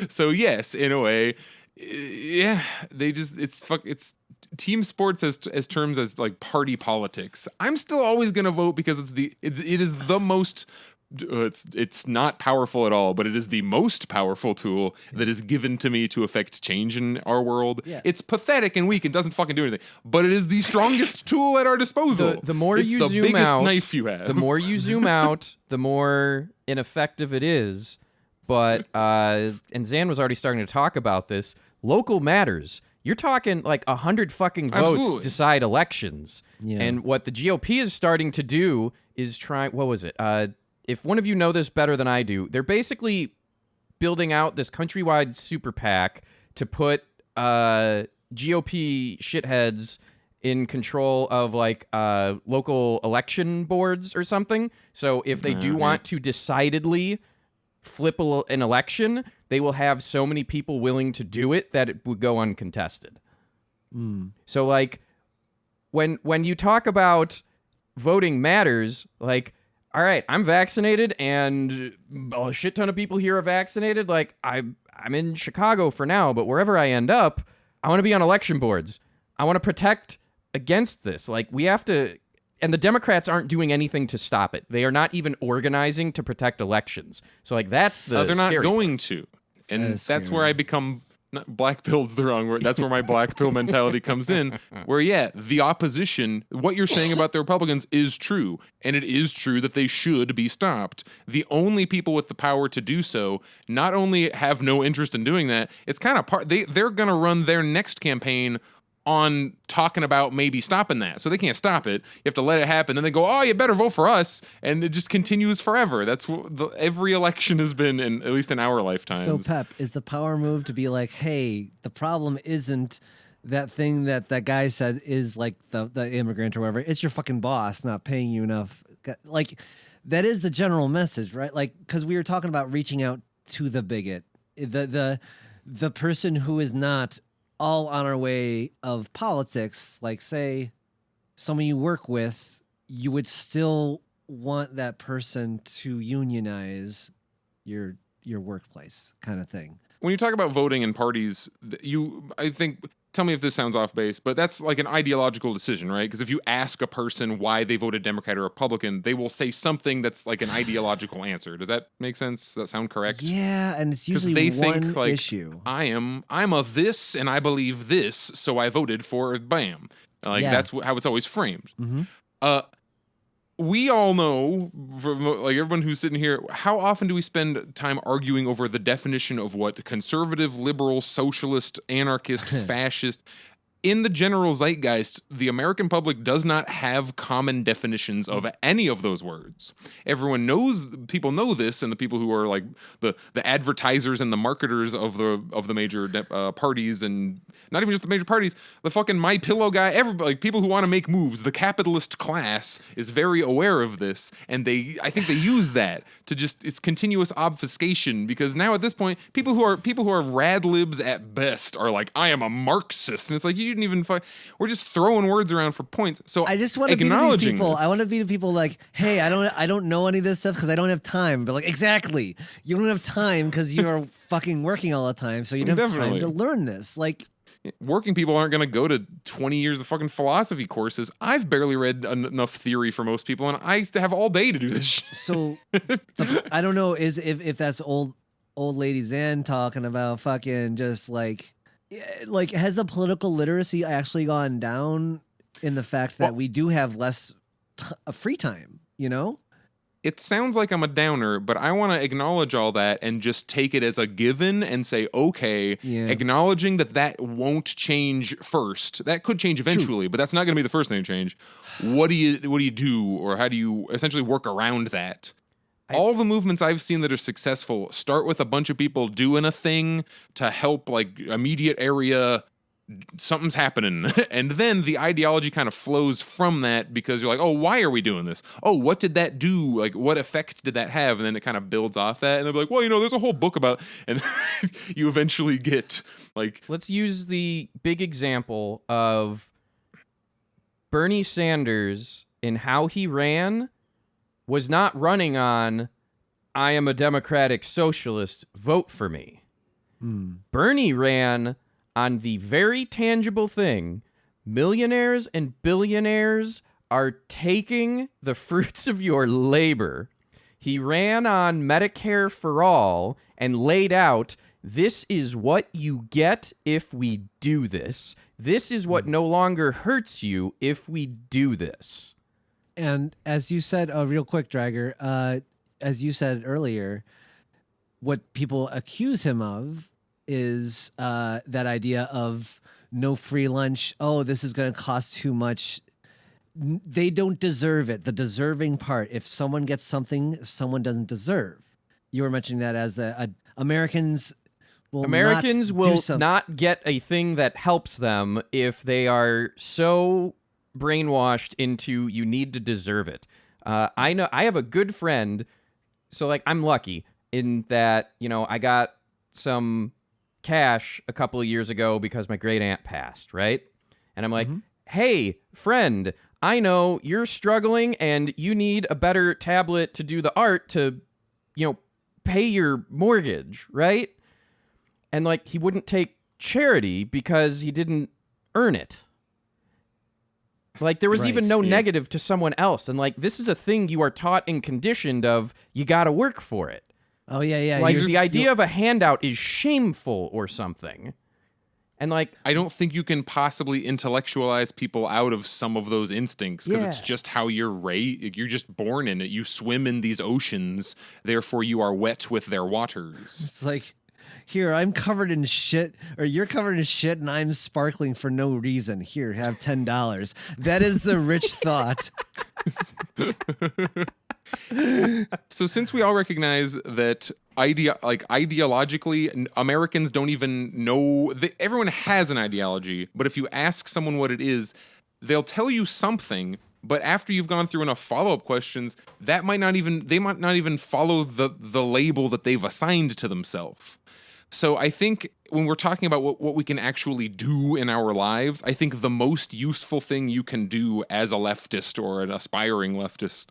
So yes, in a way, they just it's team sports as terms as like party politics. I'm still always gonna vote because it is the most it's not powerful at all, but it is the most powerful tool that is given to me to affect change in our world. Yeah. It's pathetic and weak and doesn't fucking do anything, but it is the strongest tool at our disposal. The more it's you the zoom biggest out, knife you have. the more you zoom out, the more ineffective it is. But and Zan was already starting to talk about this. Local matters. You're talking like 100 fucking votes Absolutely. decide elections. Yeah. And what the GOP is starting to do is try. What was it? If one of you know this better than I do, they're basically building out this countrywide super PAC to put GOP shitheads in control of like local election boards or something. So if they do want to decidedly flip an election, they will have so many people willing to do it that it would go uncontested. So like when you talk about voting matters, like, all right, I'm vaccinated and a shit ton of people here are vaccinated. Like I'm in Chicago for now, but wherever I end up, I want to be on election boards. I want to protect against this. Like we have to, and the Democrats aren't doing anything to stop it. They are not even organizing to protect elections. So like that's the they're not scary going to. And that's where I become black pill's the wrong word. That's where my black pill mentality comes in. Where the opposition, what you're saying about the Republicans is true, and it is true that they should be stopped. The only people with the power to do so not only have no interest in doing that, it's kind of they're going to run their next campaign on talking about maybe stopping that. So they can't stop it. You have to let it happen. Then they go, oh, you better vote for us. And it just continues forever. That's what every election has been, at least in our lifetime. So, Pep, is the power move to be like, hey, the problem isn't that thing that guy said is like the immigrant or whatever. It's your fucking boss not paying you enough. Like, that is the general message, right? Like, because we were talking about reaching out to the bigot, the person who is not all on our way of politics, like say someone you work with, you would still want that person to unionize your workplace kind of thing. When you talk about voting in parties, I think, tell me if this sounds off base, but that's like an ideological decision, right? Because if you ask a person why they voted Democrat or Republican, they will say something that's like an ideological answer. Does that make sense? Does that sound correct? Yeah, and it's usually they one think, like, issue. I'm of this and I believe this, so I voted for bam. Like that's how it's always framed. Mm-hmm. We all know, like everyone who's sitting here, how often do we spend time arguing over the definition of what conservative, liberal, socialist, anarchist, fascist? In the general zeitgeist, the American public does not have common definitions of any of those words. Everyone knows, people know this, and the people who are like the advertisers and the marketers of the major parties, and not even just the major parties, the fucking My Pillow guy, everybody, like people who want to make moves, the capitalist class is very aware of this, and I think they use that to just, it's continuous obfuscation, because now at this point, people who are rad libs at best are like, I am a Marxist, and it's like, you didn't even we're just throwing words around for points. So I just want to be to these people. I want to be to people like, hey, I don't know any of this stuff because I don't have time. But like, exactly, you don't have time because you're fucking working all the time, so you don't have time to learn this. Like, working people aren't going to go to 20 years of fucking philosophy courses. I've barely read enough theory for most people, and I used to have all day to do this shit. So I don't know if that's old lady Zan talking about fucking just like has the political literacy actually gone down in the fact that we do have less free time, you know? It sounds like I'm a downer, but I want to acknowledge all that and just take it as a given and say, okay, acknowledging that won't change first. That could change eventually, but that's not going to be the first thing to change. What do you do, or how do you essentially work around that? All the movements I've seen that are successful start with a bunch of people doing a thing to help like immediate area, something's happening. And then the ideology kind of flows from that because you're like, oh, why are we doing this? Oh, what did that do? Like, what effect did that have? And then it kind of builds off that. And they're like, well, there's a whole book about, and you eventually get like. Let's use the big example of Bernie Sanders in how he ran. Was not running on, I am a democratic socialist, vote for me. Bernie ran on the very tangible thing. Millionaires and billionaires are taking the fruits of your labor. He ran on Medicare for All and laid out, this is what you get if we do this. This is what no longer hurts you if we do this. And as you said, real quick, Dragger, as you said earlier, what people accuse him of is that idea of no free lunch. Oh, this is going to cost too much. They don't deserve it. The deserving part. If someone gets something someone doesn't deserve. You were mentioning that as Americans will not get a thing that helps them if they are so brainwashed into you need to deserve it. I know I have a good friend, so like I'm lucky in that, you know, I got some cash a couple of years ago because my great aunt passed, right? And I'm like, hey, friend, I know you're struggling and you need a better tablet to do the art to, you know, pay your mortgage, right? And like he wouldn't take charity because he didn't earn it. Like there was even no negative to someone else. And like this is a thing you are taught and conditioned of, you got to work for it. Oh, yeah. Like the idea of a handout is shameful or something. And like, I don't think you can possibly intellectualize people out of some of those instincts because it's just how you're raised. You're just born in it. You swim in these oceans, therefore you are wet with their waters. It's like, here, I'm covered in shit, or you're covered in shit, and I'm sparkling for no reason. Here, have $10. That is the rich thought. So since we all recognize that ideologically, Americans don't even know that everyone has an ideology, but if you ask someone what it is, they'll tell you something. But after you've gone through enough follow-up questions, they might not even follow the label that they've assigned to themselves. So I think when we're talking about what we can actually do in our lives, I think the most useful thing you can do as a leftist or an aspiring leftist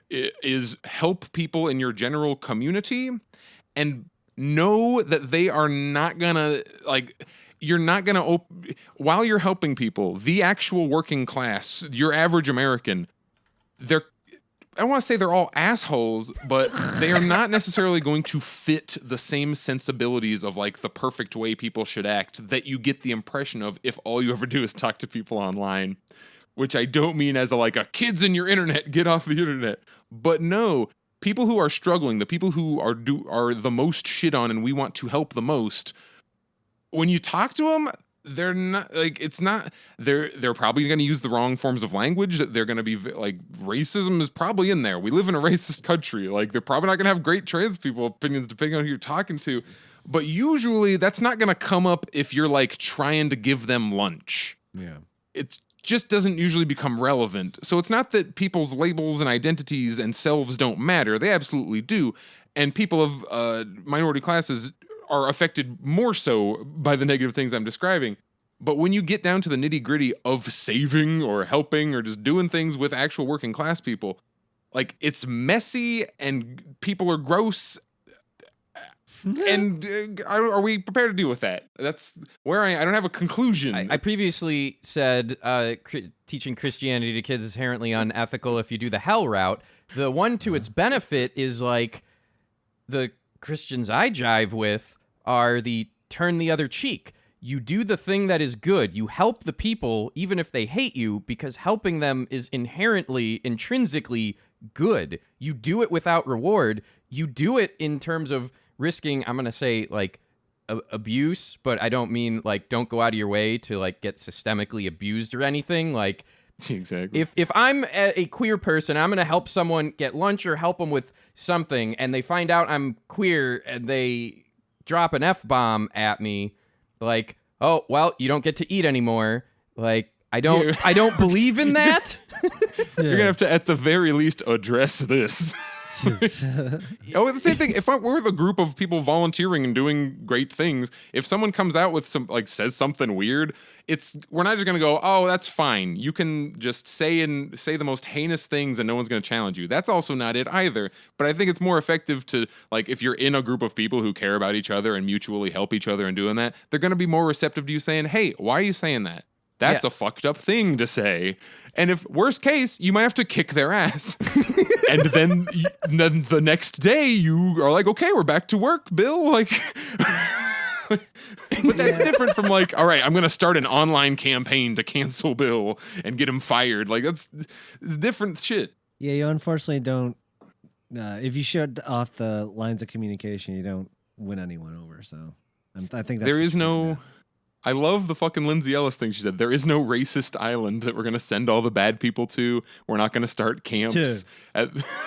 is help people in your general community and know that they are not gonna, like, you're not gonna, while you're helping people, the actual working class, your average American, I don't want to say they're all assholes, but they are not necessarily going to fit the same sensibilities of like the perfect way people should act that you get the impression of if all you ever do is talk to people online, which I don't mean as a kids in your internet, get off the internet. But no, people who are struggling, the people who are the most shit on and we want to help the most, when you talk to them, they're not like, it's not, they're probably going to use the wrong forms of language. They're going to be like, racism is probably in there. We live in a racist country. Like they're probably not going to have great trans people opinions depending on who you're talking to. But usually that's not going to come up if you're like trying to give them lunch. Yeah. It just doesn't usually become relevant. So it's not that people's labels and identities and selves don't matter. They absolutely do. And people of minority classes are affected more so by the negative things I'm describing. But when you get down to the nitty gritty of saving or helping or just doing things with actual working class people, like it's messy and people are gross. And are we prepared to deal with that? That's where I don't have a conclusion. I previously said teaching Christianity to kids is inherently unethical if you do the hell route. The one to its benefit is like the Christians I jive with are the turn the other cheek. You do the thing that is good. You help the people even if they hate you because helping them is intrinsically good. You do it without reward. You do it in terms of risking, I'm going to say like abuse, but I don't mean like don't go out of your way to like get systemically abused or anything. Like exactly. If I'm a queer person, I'm going to help someone get lunch or help them with something and they find out I'm queer and they drop an F-bomb at me, like, oh, well, you don't get to eat anymore. Like, I don't believe in that. You're going to have to, at the very least, address this. Oh, the same thing. If we're with a group of people volunteering and doing great things, if someone comes out with some, like, says something weird, we're not just going to go, oh, that's fine. You can just say the most heinous things and no one's going to challenge you. That's also not it either. But I think it's more effective to, like, if you're in a group of people who care about each other and mutually help each other and doing that, they're going to be more receptive to you saying, hey, why are you saying that? That's a Yes. fucked up thing to say. And if worst case, you might have to kick their ass. And then the next day you are like, okay, we're back to work, Bill. Like, but that's different from like, all right, I'm going to start an online campaign to cancel Bill and get him fired. Like it's different shit. Yeah, you unfortunately don't. If you shut off the lines of communication, you don't win anyone over. So I think that's There what is you're no. getting at. I love the fucking Lindsay Ellis thing. She said, there is no racist island that we're going to send all the bad people to. We're not going to start camps.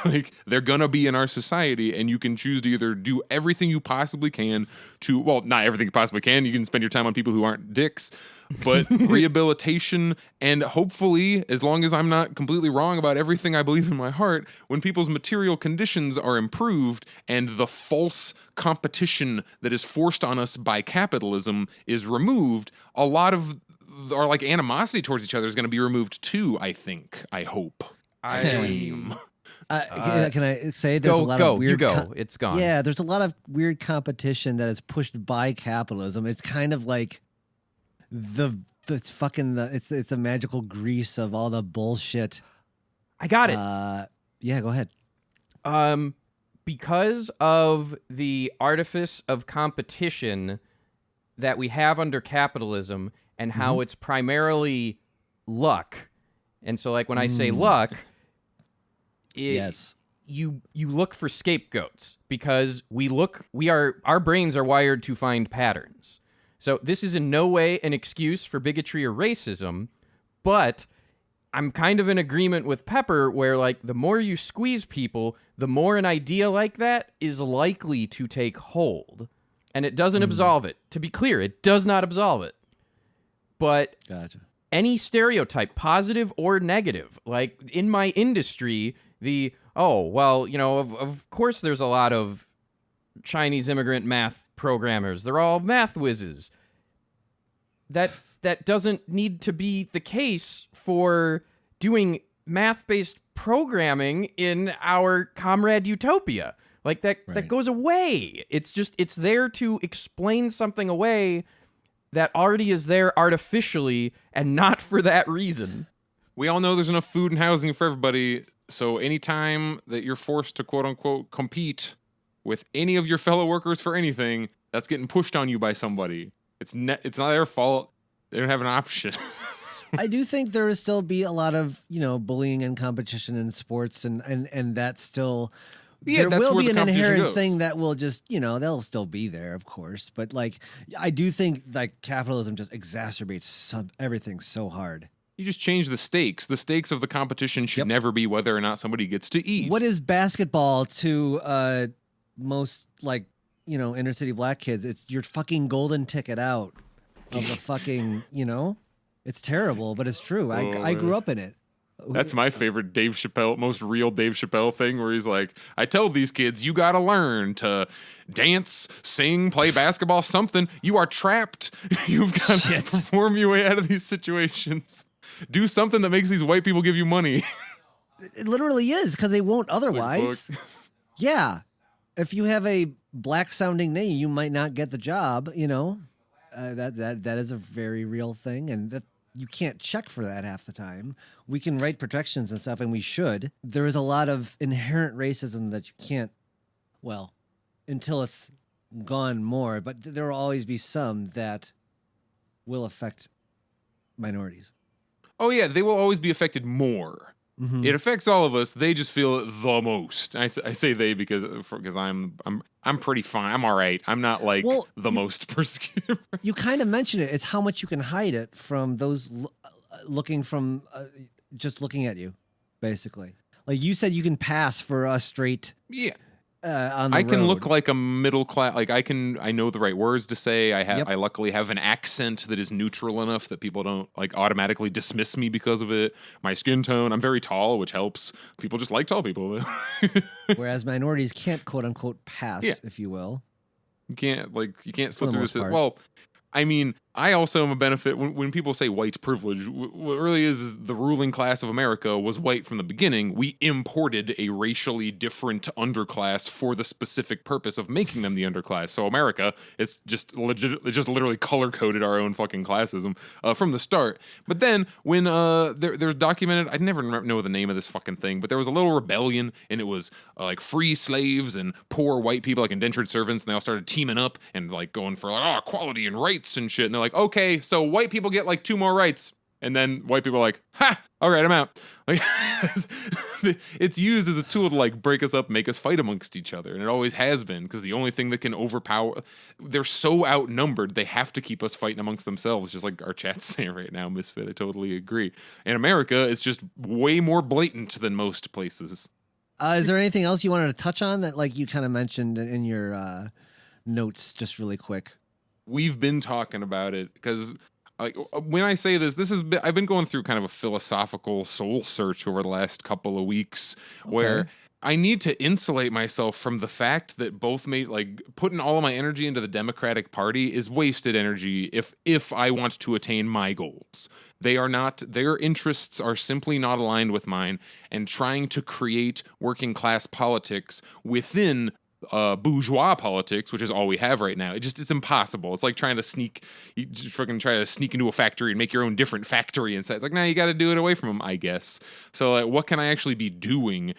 Like, they're going to be in our society, and you can choose to either do everything you possibly can to, well, not everything you possibly can. You can spend your time on people who aren't dicks, but rehabilitation, and hopefully, as long as I'm not completely wrong about everything I believe in my heart, when people's material conditions are improved and the false competition that is forced on us by capitalism is removed, a lot of our like animosity towards each other is going to be removed too. I think. I hope. I Dream. Can I say there's a lot of weird? It's gone. Yeah, there's a lot of weird competition that is pushed by capitalism. It's kind of like it's a magical grease of all the bullshit. I got it. Yeah, go ahead. Because of the artifice of competition that we have under capitalism and how it's primarily luck. And so like when I say luck, Yes. you look for scapegoats because our brains are wired to find patterns. So this is in no way an excuse for bigotry or racism, but I'm kind of in agreement with Pepper where like the more you squeeze people, the more an idea like that is likely to take hold. And it doesn't absolve it. To be clear, it does not absolve it. But Gotcha. any stereotype, positive or negative, like in my industry, of course there's a lot of Chinese immigrant math programmers. They're all math whizzes. That doesn't need to be the case for doing math-based programming in our comrade utopia. Like that goes away. It's there to explain something away that already is there artificially and not for that reason. We all know there's enough food and housing for everybody. So anytime that you're forced to quote unquote compete with any of your fellow workers for anything, that's getting pushed on you by somebody. It's not their fault. They don't have an option. I do think there will still be a lot of, bullying and competition in sports and that's still there that's will where be the an competition inherent goes. thing that will just, they'll still be there, of course. But like, I do think like capitalism just exacerbates everything so hard. You just change the stakes. The stakes of the competition should never be whether or not somebody gets to eat. What is basketball to most like, inner city black kids? It's your fucking golden ticket out of the fucking, it's terrible, but it's true. I grew up in it. That's my favorite Dave Chappelle, most real Dave Chappelle thing where he's like, I tell these kids, you got to learn to dance, sing, play basketball, something. You are trapped. You've got to perform your way out of these situations. Do something that makes these white people give you money. It literally is because they won't otherwise. Yeah. If you have a black sounding name, you might not get the job, that is a very real thing. And that you can't check for that half the time. We can write protections and stuff, and we should. There is a lot of inherent racism that you can't, until it's gone more, but there will always be some that will affect minorities. Oh, yeah, they will always be affected more. Mm-hmm. It affects all of us. They just feel it the most. I say they because I'm pretty fine. I'm all right. I'm not like most persecuted. You kind of mentioned it. It's how much you can hide it from those looking from just looking at you, basically. Like you said, you can pass for a straight. Yeah. On the I can road. look like a middle class. Like I know the right words to say. I luckily have an accent that is neutral enough that people don't like automatically dismiss me because of it. My skin tone. I'm very tall, which helps. People just like tall people. Whereas minorities can't quote unquote pass, if you will. You can't slip through this. part. Well, I mean, I also am a benefit when people say white privilege. What really is the ruling class of America was white from the beginning. We imported a racially different underclass for the specific purpose of making them the underclass. So America, it's just literally color coded our own fucking classism from the start. But then when there's documented, I never know the name of this fucking thing, but there was a little rebellion, and it was like free slaves and poor white people, like indentured servants, and they all started teaming up and like going for like equality and rights and shit. And they're like, okay, so white people get like 2 more rights. And then white people are like, ha, all right, I'm out. Like, it's used as a tool to like break us up, make us fight amongst each other. And it always has been, because the only thing that can overpower, they're so outnumbered, they have to keep us fighting amongst themselves, just like our chat's saying right now, Misfit. I totally agree. In America, it's just way more blatant than most places. Is there anything else you wanted to touch on that like you kind of mentioned in your notes just really quick? We've been talking about it because like when I say this is I've been going through kind of a philosophical soul search over the last couple of weeks where I need to insulate myself from the fact that both like putting all of my energy into the Democratic Party is wasted energy if I want to attain my goals. Their interests are simply not aligned with mine, and trying to create working class politics within bourgeois politics, which is all we have right now. It's impossible. It's like trying to you just fucking try to sneak into a factory and make your own different factory inside. It's like, nah, you got to do it away from them, I guess. So like, what can I actually be doing?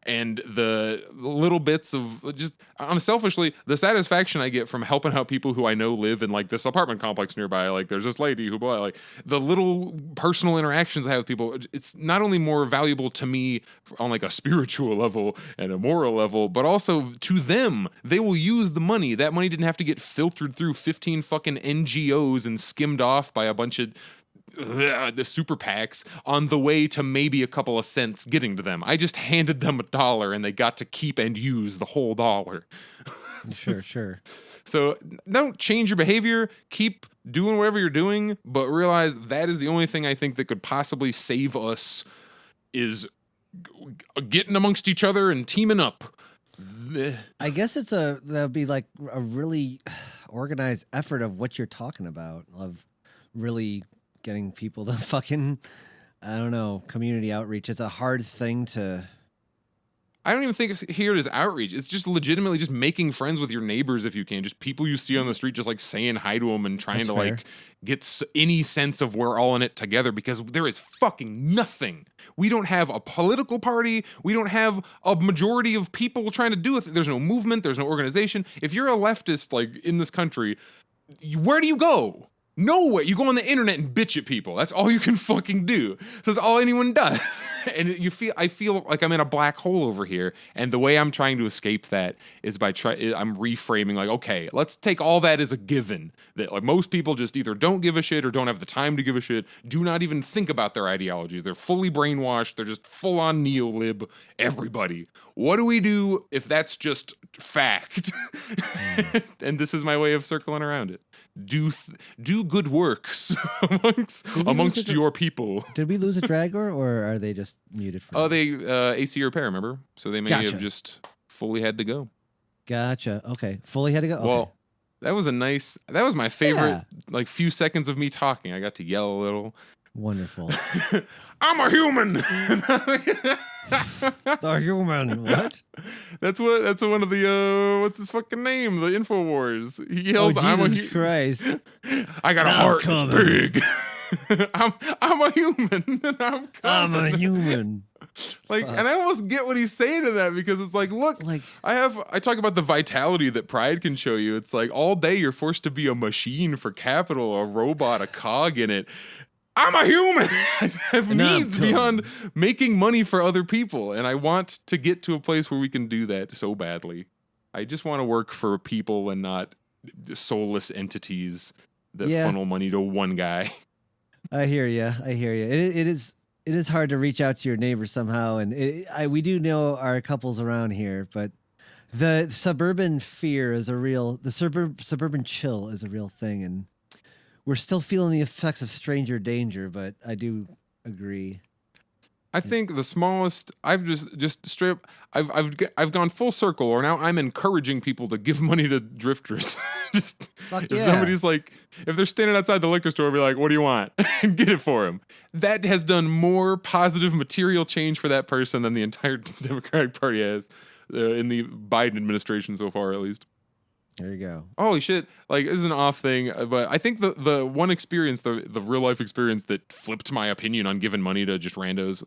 And the little bits of just unselfishly, the satisfaction I get from helping out people who I know live in like this apartment complex nearby. Like there's this lady who bought, like the little personal interactions I have with people. It's not only more valuable to me on like a spiritual level and a moral level, but also to them. They will use the money. That money didn't have to get filtered through 15 fucking NGOs and skimmed off by a bunch of the super PACs on the way to maybe a couple of cents getting to them. I just handed them $1 and they got to keep and use the whole dollar. Sure. So don't change your behavior. Keep doing whatever you're doing, but realize that is the only thing I think that could possibly save us is getting amongst each other and teaming up. I guess that'd be like a really organized effort of what you're talking about, of really getting people to fucking, I don't know, community outreach. It's a hard thing to... I don't even think it's here as outreach. It's just legitimately just making friends with your neighbors if you can. Just people you see on the street, just like saying hi to them and trying to like get any sense of we're all in it together, because there is fucking nothing. We don't have a political party. We don't have a majority of people trying to do it. There's no movement. There's no organization. If you're a leftist like in this country, where do you go? Nowhere. You go on the internet and bitch at people. That's all you can fucking do. So that's all anyone does. And I feel like I'm in a black hole over here. And the way I'm trying to escape that is I'm reframing like, okay, let's take all that as a given. That like most people just either don't give a shit or don't have the time to give a shit, do not even think about their ideologies. They're fully brainwashed. They're just full on neo-lib. Everybody. What do we do if that's just fact? And this is my way of circling around it. Do good works amongst your people. Did we lose a dragger, or are they just muted for? Oh, they AC repair, remember? So they may have just fully had to go. Gotcha. Okay, fully had to go. Okay. Well, that was my favorite like few seconds of me talking. I got to yell a little. Wonderful. I'm a human. The human. What? That's one of the what's his fucking name? The InfoWars. He yells, Jesus Christ. I got a heart that's big. I'm a human. I'm a human. Like, and I almost get what he's saying to that, because it's like, look, like I talk about the vitality that pride can show you. It's like all day you're forced to be a machine for capital, a robot, a cog in it. I'm a human. I have needs beyond making money for other people. And I want to get to a place where we can do that so badly. I just want to work for people and not soulless entities that funnel money to one guy. I hear you. It is hard to reach out to your neighbors somehow. And we do know our couples around here, but the suburban fear is the suburban chill is a real thing. And we're still feeling the effects of stranger danger, but I do agree. I think the smallest. I've just straight up. I've gone full circle, or now I'm encouraging people to give money to drifters. Just if somebody's like, if they're standing outside the liquor store, I'll be like, "What do you want?" and get it for them. That has done more positive material change for that person than the entire Democratic Party has in the Biden administration so far, at least. There you go. Holy shit. Like, this is an off thing, but I think the one experience, the real life experience that flipped my opinion on giving money to just randos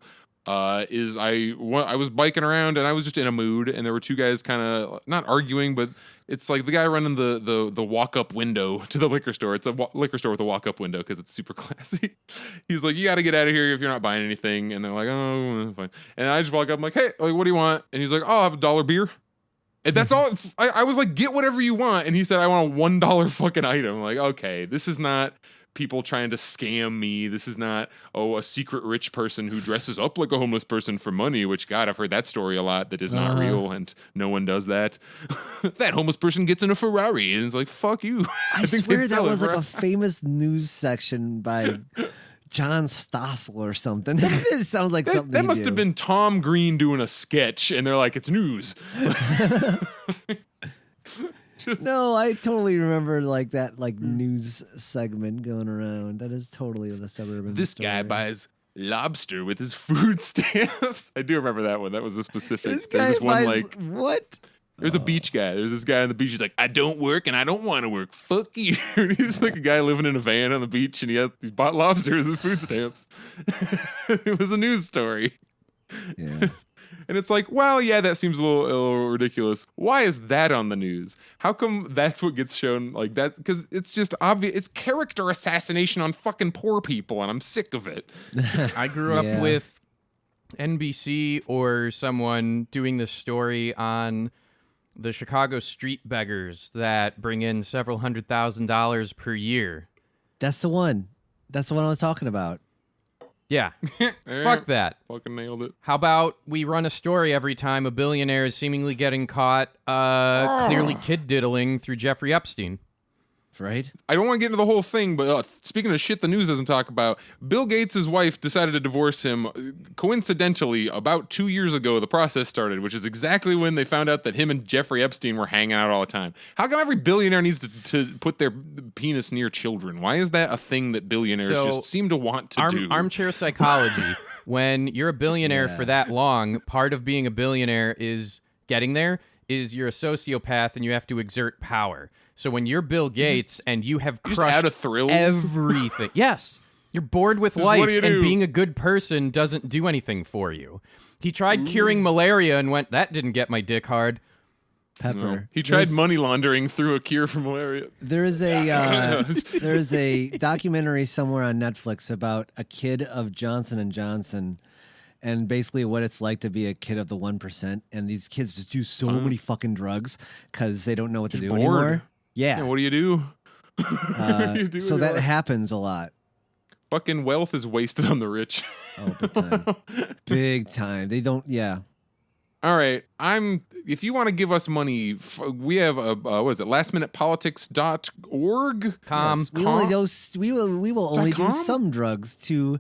is I was biking around and I was just in a mood, and there were two guys kind of not arguing, but it's like the guy running the walk-up window to the liquor store. It's a liquor store with a walk-up window because it's super classy. He's like, you got to get out of here if you're not buying anything. And they're like, oh, fine. And I just walk up, I'm like, hey, like, what do you want? And he's like, oh, I'll have $1 beer. And that's all. I was like, get whatever you want. And he said, I want a $1 fucking item. I'm like, okay, this is not people trying to scam me. This is not, a secret rich person who dresses up like a homeless person for money, which, God, I've heard that story a lot. That is not real, and no one does that. That homeless person gets in a Ferrari, and it's like, fuck you. I swear that was like a famous news section by John Stossel or something. It sounds like something that must have been Tom Green doing a sketch, and they're like, it's news. No, I totally remember like that news segment going around. That is totally the suburban. This story. guy buys lobster with his food stamps. I do remember that one. That was a specific. This guy buys what? There's a beach guy. There's this guy on the beach. He's like, I don't work and I don't want to work. Fuck you. And he's like a guy living in a van on the beach, and he bought lobster as his food stamps. It was a news story. Yeah. And it's like, well, yeah, that seems a little ridiculous. Why is that on the news? How come that's what gets shown like that? Because it's just obvious. It's character assassination on fucking poor people, and I'm sick of it. I grew up with NBC or someone doing this story on the Chicago street beggars that bring in several $100,000 per year. That's the one. That's the one I was talking about. Yeah. Fuck that. Fucking nailed it. How about we run a story every time a billionaire is seemingly getting caught clearly kid diddling through Jeffrey Epstein? Right? I don't want to get into the whole thing, but speaking of shit the news doesn't talk about, Bill Gates' wife decided to divorce him. Coincidentally, about 2 years ago, the process started, which is exactly when they found out that him and Jeffrey Epstein were hanging out all the time. How come every billionaire needs to put their penis near children? Why is that a thing that billionaires just seem to want to do? Armchair psychology. When you're a billionaire for that long, part of being a billionaire is getting there, is you're a sociopath and you have to exert power. So when you're Bill Gates and you have crushed out of thrills? everything, yes, you're bored with life, and being a good person doesn't do anything for you. He tried curing malaria and went, that didn't get my dick hard. Pepper. No. He tried money laundering through a cure for malaria. There is a documentary somewhere on Netflix about a kid of Johnson & Johnson, and basically what it's like to be a kid of the 1%. And these kids just do so many fucking drugs because they don't know what to do anymore. Yeah. What do you do? So that happens a lot. Fucking wealth is wasted on the rich. Oh, big time. Big time. They don't, All right. If you want to give us money, we have a, lastminutepolitics.org. Yes, we will only do some drugs to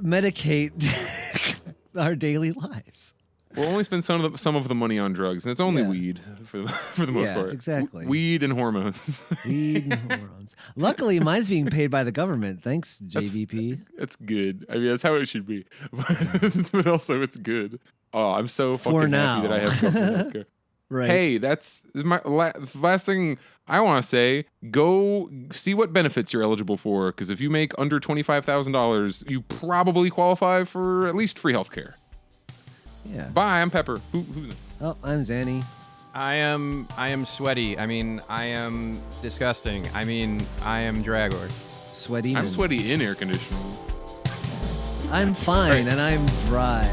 medicate our daily lives. We'll only spend some of the money on drugs, and it's only weed for the most part. Exactly. Weed and hormones. Weed and hormones. Luckily, mine's being paid by the government. Thanks, JVP. That's good. I mean, that's how it should be. But also, it's good. Oh, I'm so fucking happy that I have healthcare. Right. Hey, that's my last thing I want to say. Go see what benefits you're eligible for, because if you make under $25,000, you probably qualify for at least free healthcare. Yeah. Bye, I'm Pepper. Who's Oh, I'm Zanny. I am sweaty. I mean, I am disgusting. I mean, I am Dragor. Sweaty. I'm sweaty in air conditioning. I'm fine, and I'm dry.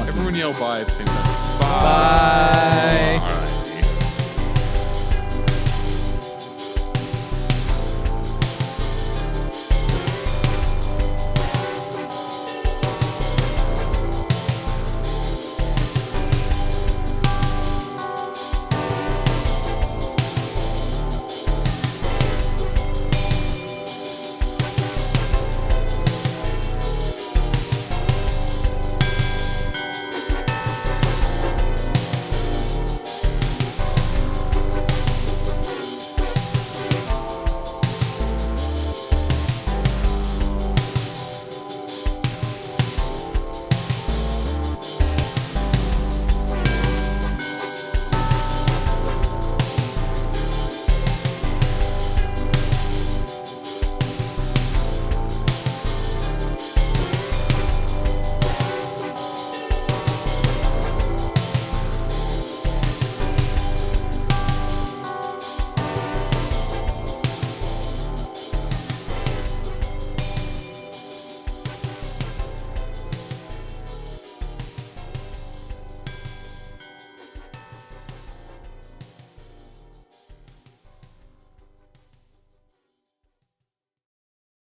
Everyone yell bye at the same time. Bye. All right.